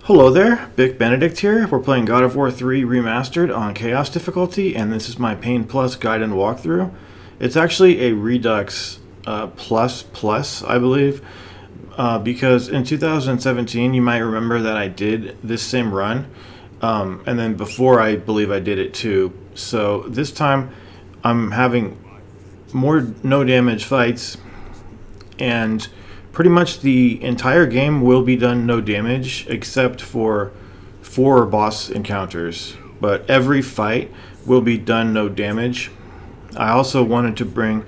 Hello there, Big Benedict here. We're playing God of War 3 Remastered on Chaos difficulty, and this is my Pain Plus guide and walkthrough. It's actually a Redux plus, I believe, because in 2017 you might remember that I did this same run, and then before I believe I did it too. So this time I'm having more no damage fights, and pretty much the entire game will be done no damage except for 4 boss encounters, but every fight will be done no damage. I also wanted to bring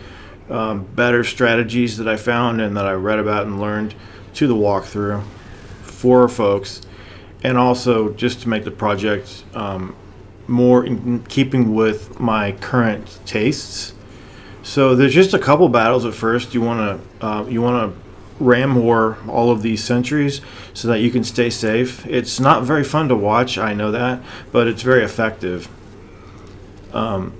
better strategies that I found and that I read about and learned to the walkthrough for folks, and also just to make the project more in keeping with my current tastes. So there's just a couple battles at first. You want to ram war all of these sentries so that you can stay safe. It's not very fun to watch, I know that, but it's very effective. And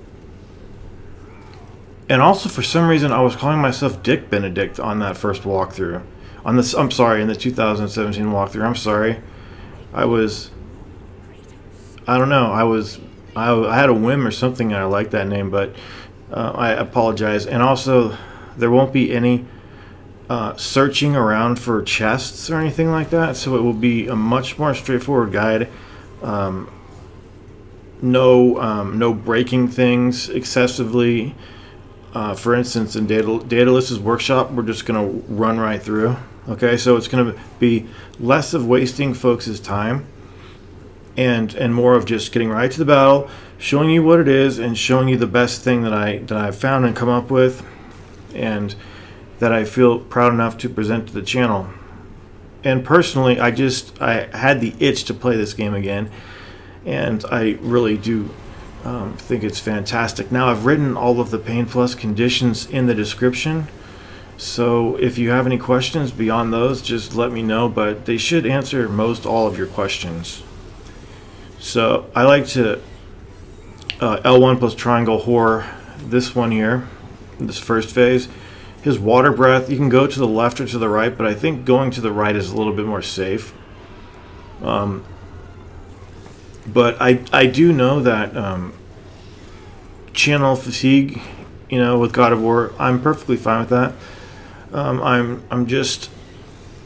also, for some reason, I was calling myself Dick Benedict on that first walkthrough. On this, I'm sorry, in the 2017 walkthrough. I'm sorry. I don't know. I had a whim or something, and I like that name, but I apologize. And also, there won't be any searching around for chests or anything like that, so it will be a much more straightforward guide. No breaking things excessively. For instance, in Daedalus's workshop, we're just going to run right through. Okay, so it's going to be less of wasting folks' time and more of just getting right to the battle, showing you what it is, and showing you the best thing that I've found and come up with, and that I feel proud enough to present to the channel. And personally, I had the itch to play this game again, and I really do think it's fantastic. Now, I've written all of the Pain Plus conditions in the description, so if you have any questions beyond those, just let me know, but they should answer most all of your questions. So I like to L1 plus triangle whore this one here, this first phase. His water breath, you can go to the left or to the right, but I think going to the right is a little bit more safe. But I do know that channel fatigue, you know, with God of War, I'm perfectly fine with that. I'm just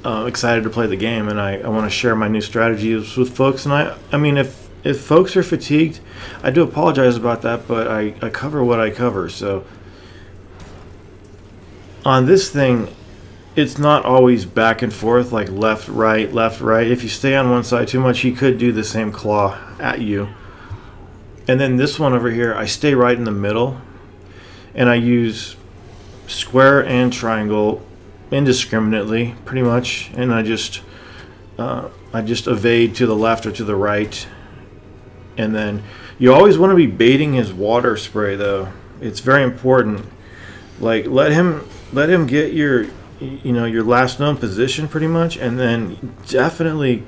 excited to play the game, and I want to share my new strategies with folks. And I mean, if folks are fatigued, I do apologize about that, but I cover what I cover, so. On this thing, it's not always back and forth, like left, right, left, right. If you stay on one side too much, he could do the same claw at you. And then this one over here, I stay right in the middle, and I use square and triangle indiscriminately, pretty much, and I just evade to the left or to the right. And then you always want to be baiting his water spray, though. It's very important. Like, let him get your last known position pretty much, and then definitely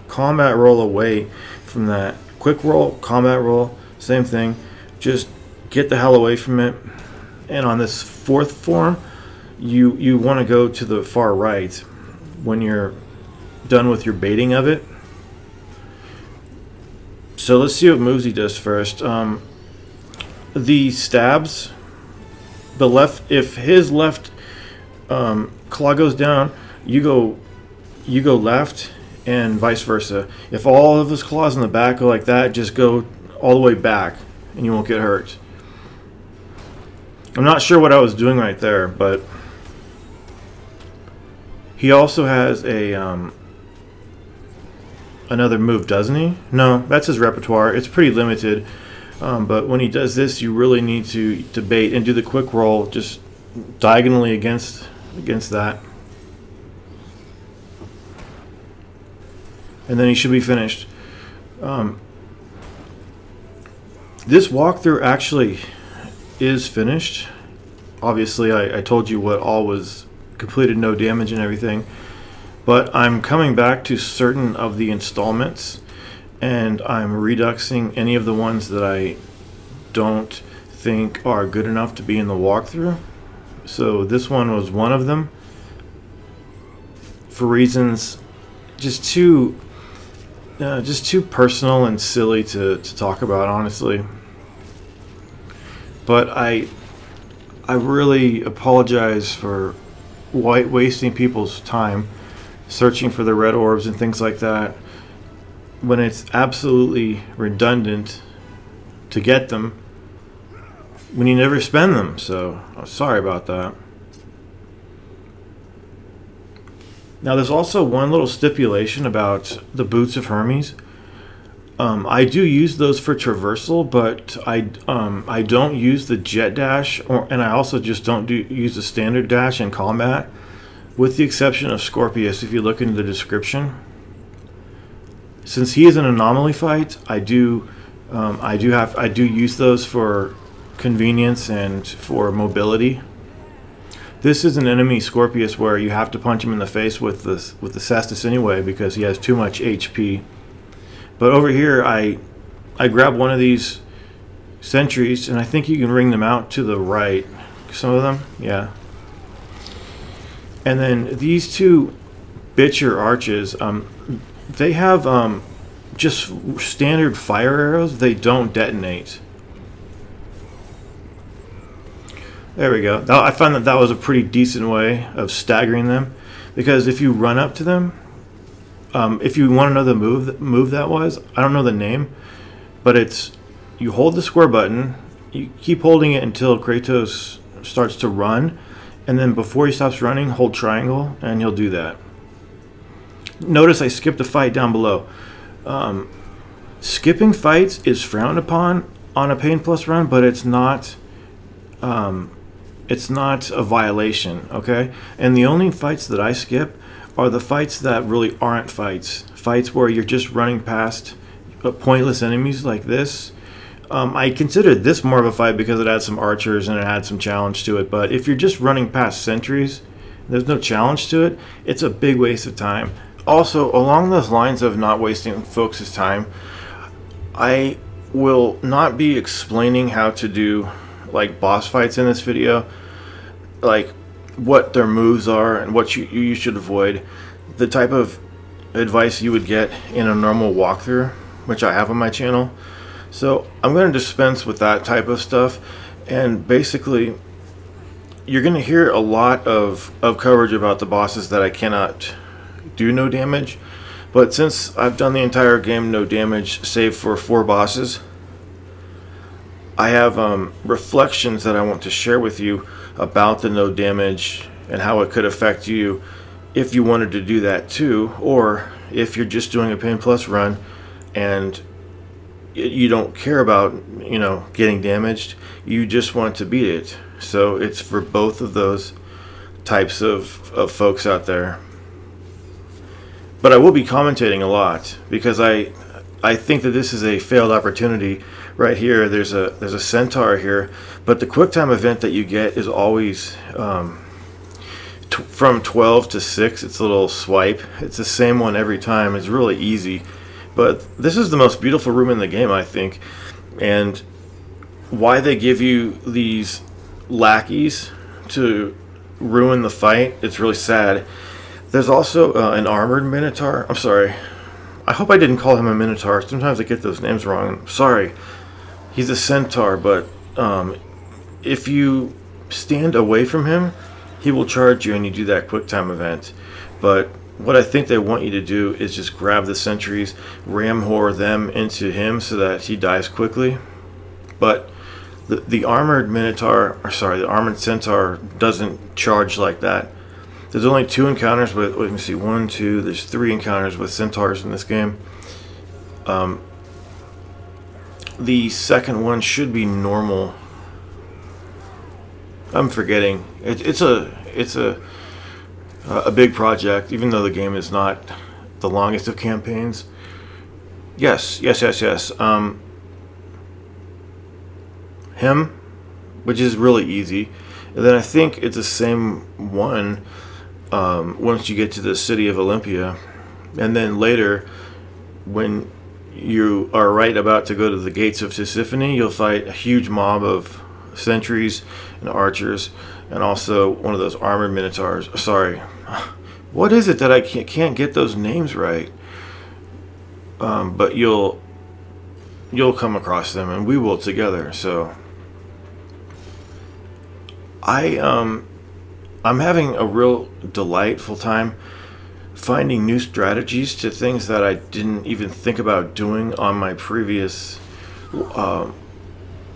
combat roll away from that. Quick roll, combat roll, same thing. Just get the hell away from it. And on this fourth form, you want to go to the far right when you're done with your baiting of it. So let's see what moves he does first. The stabs. The left, if his left claw goes down, you go left, and vice versa. If all of his claws in the back go like that, just go all the way back, and you won't get hurt. I'm not sure what I was doing right there, but he also has a another move, doesn't he? No, that's his repertoire. It's pretty limited. But when he does this, you really need to bait and do the quick roll just diagonally against that. And then he should be finished. This walkthrough actually is finished. Obviously, I told you what all was completed, no damage and everything. But I'm coming back to certain of the installments, and I'm reduxing any of the ones that I don't think are good enough to be in the walkthrough. So this one was one of them, for reasons just too just too personal and silly to talk about, honestly. But I really apologize for wasting people's time searching for the red orbs and things like that when it's absolutely redundant to get them when you never spend them. So I'm sorry about that. Now there's also one little stipulation about the boots of Hermes. I do use those for traversal, but I don't use the jet dash, and I also just don't use the standard dash in combat, with the exception of Skorpius. If you look into the description, since he is an anomaly fight, I do use those for convenience and for mobility. This is an enemy Skorpius where you have to punch him in the face with the cestus anyway because he has too much HP. But over here, I grab one of these sentries, and I think you can ring them out to the right. Some of them, yeah. And then these two Bitcher arches, they have just standard fire arrows. They don't detonate. There we go. I found that was a pretty decent way of staggering them, because if you run up to them, if you want to know the move that was, I don't know the name, but it's you hold the square button, you keep holding it until Kratos starts to run, and then before he stops running, hold triangle, and he'll do that. Notice I skipped a fight down below. Skipping fights is frowned upon on a Pain Plus run, but it's not a violation, okay? And the only fights that I skip are the fights that really aren't fights. Fights where you're just running past pointless enemies like this. I considered this more of a fight because it had some archers and it had some challenge to it. But if you're just running past sentries, there's no challenge to it, it's a big waste of time. Also, along those lines of not wasting folks' time, I will not be explaining how to do like boss fights in this video, like what their moves are and what you should avoid. The type of advice you would get in a normal walkthrough, which I have on my channel. So I'm going to dispense with that type of stuff, and basically you're going to hear a lot of coverage about the bosses that I cannot do no damage. But since I've done the entire game no damage save for 4 bosses, I have reflections that I want to share with you about the no damage and how it could affect you if you wanted to do that too, or if you're just doing a Pain Plus run and you don't care about, you know, getting damaged, you just want to beat it. So it's for both of those types of folks out there. But I will be commentating a lot because I think that this is a failed opportunity. Right here, there's a centaur here, but the QuickTime event that you get is always from 12 to 6. It's a little swipe. It's the same one every time. It's really easy. But this is the most beautiful room in the game, I think. And why they give you these lackeys to ruin the fight, it's really sad. There's also an armored minotaur. I'm sorry. I hope I didn't call him a minotaur. Sometimes I get those names wrong. I'm sorry. He's a centaur, but if you stand away from him, he will charge you and you do that QuickTime event. But what I think they want you to do is just grab the sentries, ram whore them into him so that he dies quickly. But the armored minotaur, or sorry, the armored centaur doesn't charge like that. There's only 2 encounters with, let me see, 1, 2, there's 3 encounters with centaurs in this game. The second one should be normal. I'm forgetting. It's a big project, even though the game is not the longest of campaigns. Yes. Him, which is really easy. And then I think it's the same one once you get to the city of Olympia. And then later, when you are right about to go to the gates of Tisiphone, you'll fight a huge mob of sentries and archers, and also one of those armored minotaurs. Sorry, what is it that I can't get those names right? but you'll come across them, and we will together. So I'm having a real delightful time finding new strategies to things that I didn't even think about doing on my previous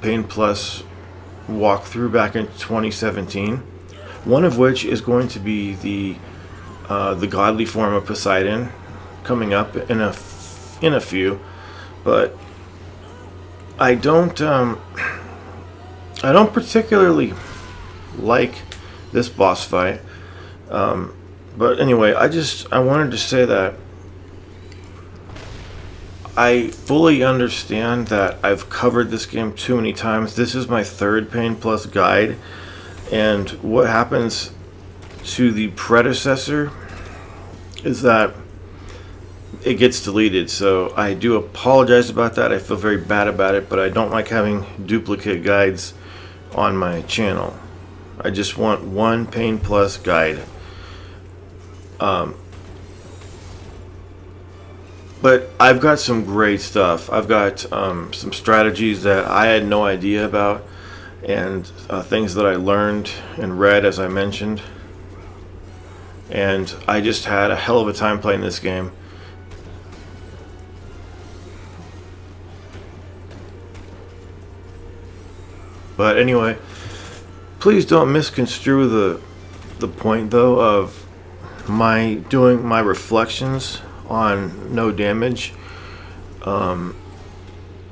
Pain Plus walkthrough back in 2017. One of which is going to be the godly form of Poseidon, coming up in a few, but I don't particularly like this boss fight. But anyway, I wanted to say that I fully understand that I've covered this game too many times. This is my third Pain Plus guide, and what happens to the predecessor is that it gets deleted. So I do apologize about that. I feel very bad about it, but I don't like having duplicate guides on my channel. I just want one Pain Plus guide. But I've got some great stuff. I've got some strategies that I had no idea about, and things that I learned and read, as I mentioned. And I just had a hell of a time playing this game. But anyway, please don't misconstrue the point though of my doing my reflections on no damage.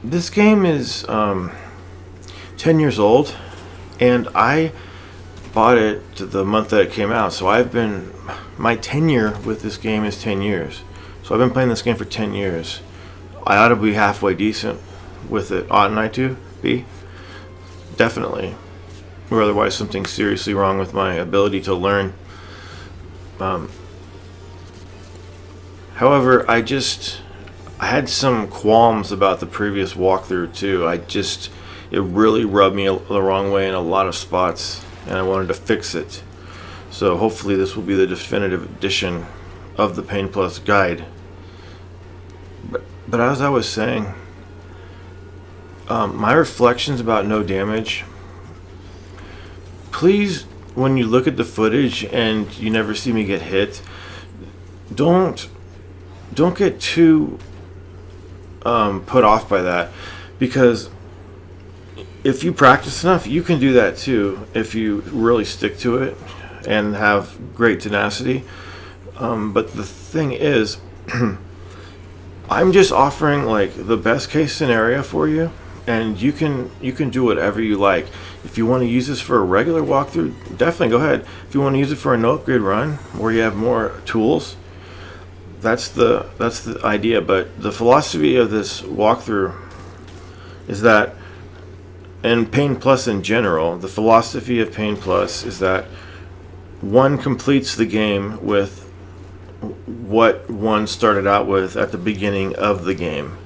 This game is 10 years old, and I bought it the month that it came out, so my tenure with this game is 10 years. So I've been playing this game for 10 years. I ought to be halfway decent with it, oughtn't I to be? Definitely. Or otherwise something's seriously wrong with my ability to learn. However, I had some qualms about the previous walkthrough too. It really rubbed me the wrong way in a lot of spots, and I wanted to fix it. So hopefully this will be the definitive edition of the Pain Plus guide. But as I was saying, my reflections about no damage, please, when you look at the footage and you never see me get hit, don't get too put off by that, because if you practice enough, you can do that too if you really stick to it and have great tenacity. But the thing is, I'm just offering like the best case scenario for you, and you can do whatever you like. If you want to use this for a regular walkthrough, definitely go ahead. If you want to use it for a no upgrade run where you have more tools, that's the idea. But the philosophy of this walkthrough is that, and Pain Plus in general, the philosophy of Pain Plus is that one completes the game with what one started out with at the beginning of the game.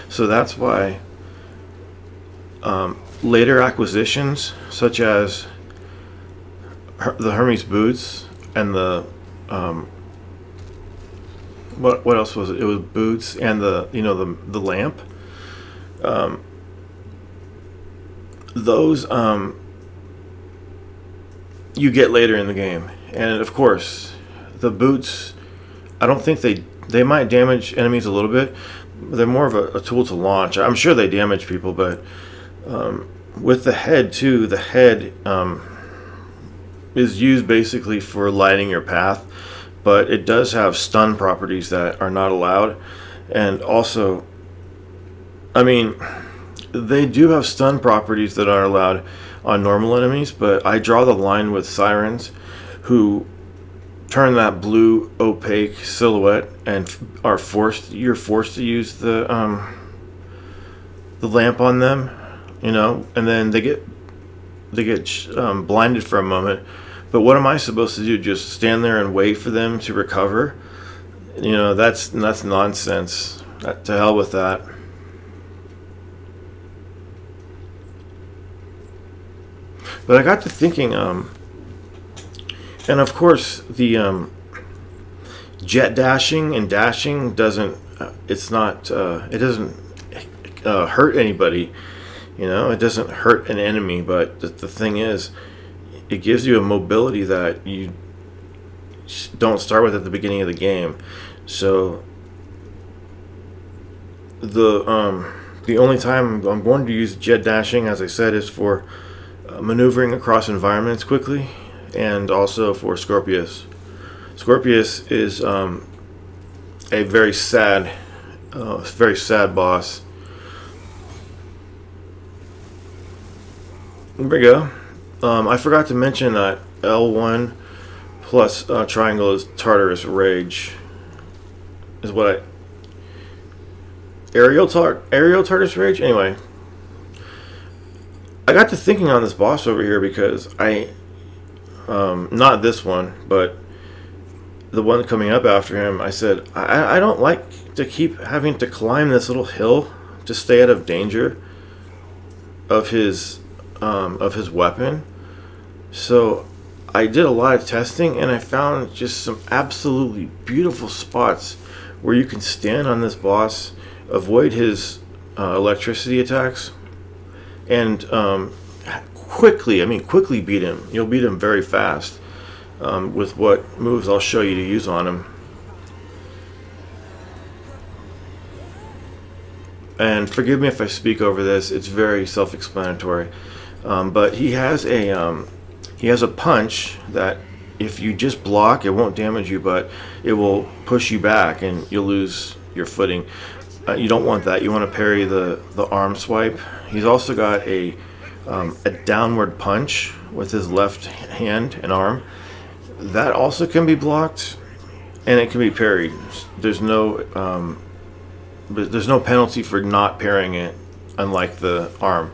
So that's why later acquisitions such as the Hermes boots and the what else was it? It was boots and the lamp. Those you get later in the game, and of course the boots, I don't think they might damage enemies a little bit. They're more of a tool to launch. I'm sure they damage people, but with the head too, the head is used basically for lighting your path, but it does have stun properties that are not allowed. And also, I mean, they do have stun properties that are allowed on normal enemies, but I draw the line with sirens, who turn that blue opaque silhouette and you're forced to use the lamp on them, and then they get blinded for a moment. But what am I supposed to do? Just stand there and wait for them to recover? That's nonsense. To hell with that. But I got to thinking, and of course the jet dashing and dashing doesn't it's not it doesn't hurt anybody, you know, it doesn't hurt an enemy, but the thing is, it gives you a mobility that you don't start with at the beginning of the game. So the only time I'm going to use jet dashing, as I said, is for maneuvering across environments quickly, and also for Skorpius. Skorpius is a very sad boss. There we go. I forgot to mention that L1 plus triangle is Tartarus Rage. Is what I... Aerial Tartarus Rage? Anyway. I got to thinking on this boss over here because not this one, but the one coming up after him, I said, I don't like to keep having to climb this little hill to stay out of danger of his weapon. So I did a lot of testing, and I found just some absolutely beautiful spots where you can stand on this boss, avoid his electricity attacks, and quickly beat him. You'll beat him very fast with what moves I'll show you to use on him. And forgive me if I speak over this, it's very self-explanatory. But he has a punch that if you just block, it won't damage you, but it will push you back and you'll lose your footing. You don't want that. You want to parry the arm swipe. He's also got a downward punch with his left hand and arm. That also can be blocked, and it can be parried. There's no penalty for not parrying it, unlike the arm.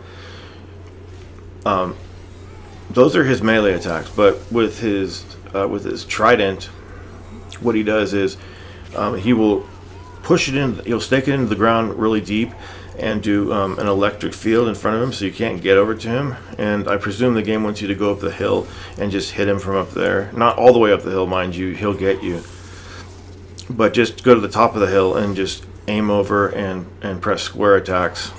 Those are his melee attacks, but with his trident, what he does is he will push it in. He'll stake it into the ground really deep and do an electric field in front of him, so you can't get over to him. And I presume the game wants you to go up the hill and just hit him from up there. Not all the way up the hill, mind you. He'll get you, but just go to the top of the hill and just aim over and press square attacks.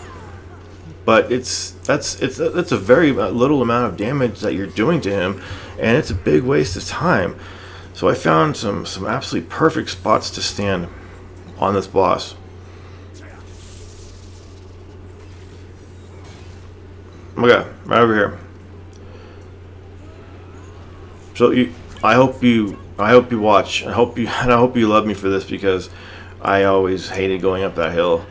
But that's a very little amount of damage that you're doing to him, and it's a big waste of time. So I found some absolutely perfect spots to stand on this boss. Okay, right over here. So I hope you watch. I hope you love me for this, because I always hated going up that hill.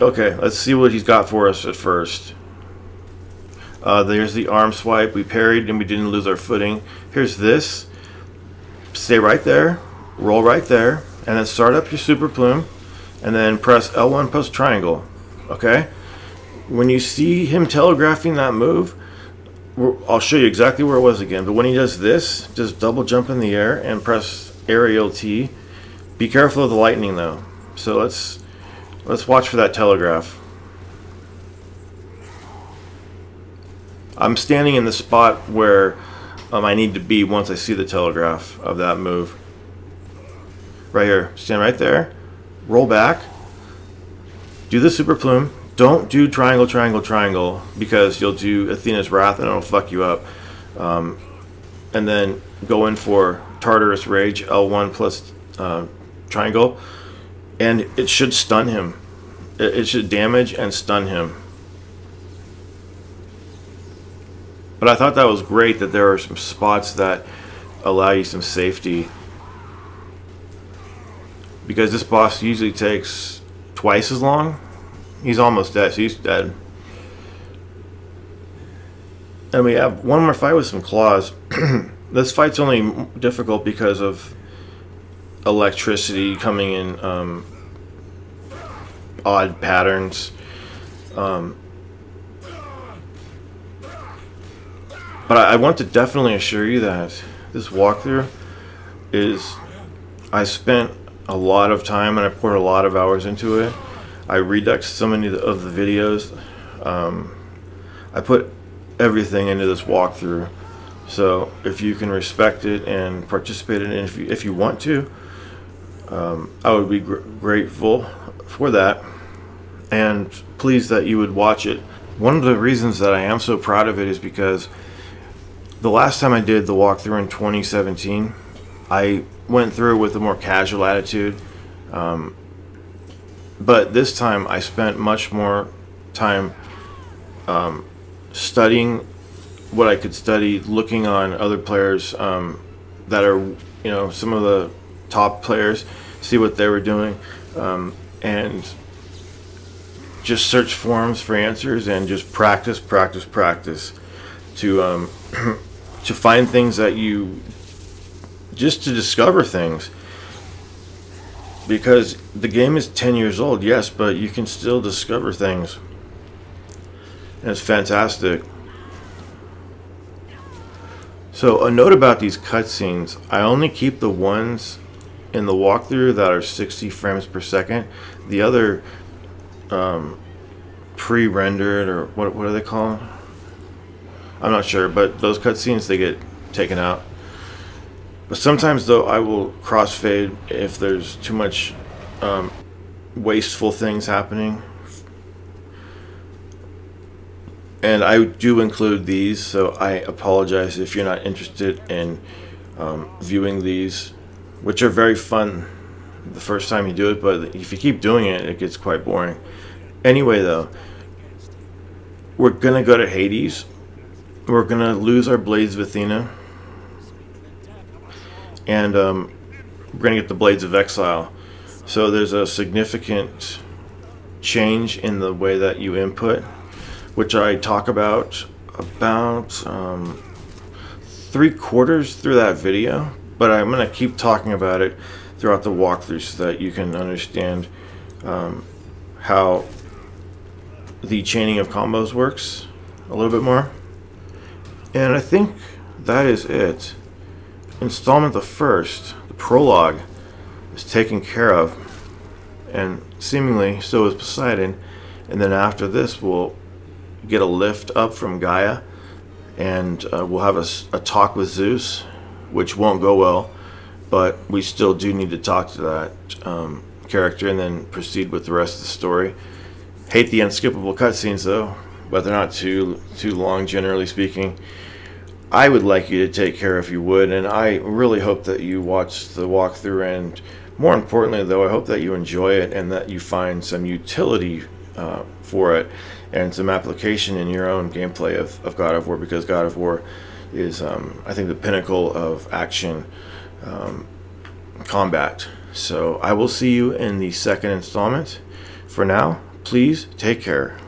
Okay, let's see what he's got for us at first. There's the arm swipe. We parried and we didn't lose our footing. Here's this. Stay right there, roll right there, and then start up your super plume, and then press L1 plus triangle. Okay? When you see him telegraphing that move, I'll show you exactly where it was again, but when he does this, just double jump in the air and press aerial T. Be careful of the lightning though. So let's watch for that telegraph. I'm standing in the spot where I need to be once I see the telegraph of that move. Right here. Stand right there. Roll back. Do the super plume. Don't do triangle, triangle, triangle, because you'll do Athena's Wrath and it'll fuck you up. And then go in for Tartarus Rage, L1 plus triangle, and it should stun him. It should damage and stun him. But I thought that was great that there are some spots that allow you some safety, because this boss usually takes twice as long. He's almost dead, so he's dead. And we have one more fight with some claws. This fight's only difficult because of electricity coming in odd patterns. But I want to definitely assure you that this walkthrough is... I spent a lot of time and I poured a lot of hours into it. I reduxed so many of the videos. I put everything into this walkthrough. So if you can respect it and participate in it if you want to, I would be grateful for that, and pleased that you would watch it. One of the reasons that I am so proud of it is because the last time I did the walkthrough in 2017, I went through with a more casual attitude, but this time I spent much more time studying what I could study, looking on other players that are, you know, some of the top players, see what they were doing, and just search forums for answers and just practice to to find things that you, just to discover things, because the game is 10 years old, yes, but you can still discover things, and it's fantastic. So a note about these cutscenes: I only keep the ones in the walkthrough that are 60 frames per second. The other pre-rendered, or what do they call them? I'm not sure, but those cutscenes, they get taken out. But sometimes though I will crossfade if there's too much wasteful things happening. And I do include these, so I apologize if you're not interested in viewing these, which are very fun the first time you do it, but if you keep doing it, it gets quite boring. Anyway though, we're gonna go to Hades. We're gonna lose our Blades of Athena, and we're gonna get the Blades of Exile. So there's a significant change in the way that you input, which I talk about 3/4 through that video, but I'm gonna keep talking about it throughout the walkthrough so that you can understand how the chaining of combos works a little bit more. And I think that is it. Installment the first, the prologue, is taken care of, and seemingly so is Poseidon. And then after this, we'll get a lift up from Gaia, and we'll have a talk with Zeus, which won't go well, but we still do need to talk to that character and then proceed with the rest of the story. Hate the unskippable cutscenes though, but they're not too long, generally speaking. I would like you to take care if you would, and I really hope that you watch the walkthrough, and more importantly though, I hope that you enjoy it and that you find some utility for it and some application in your own gameplay of God of War, because God of War is I think the pinnacle of action combat. So I will see you in the second installment. For now, please take care.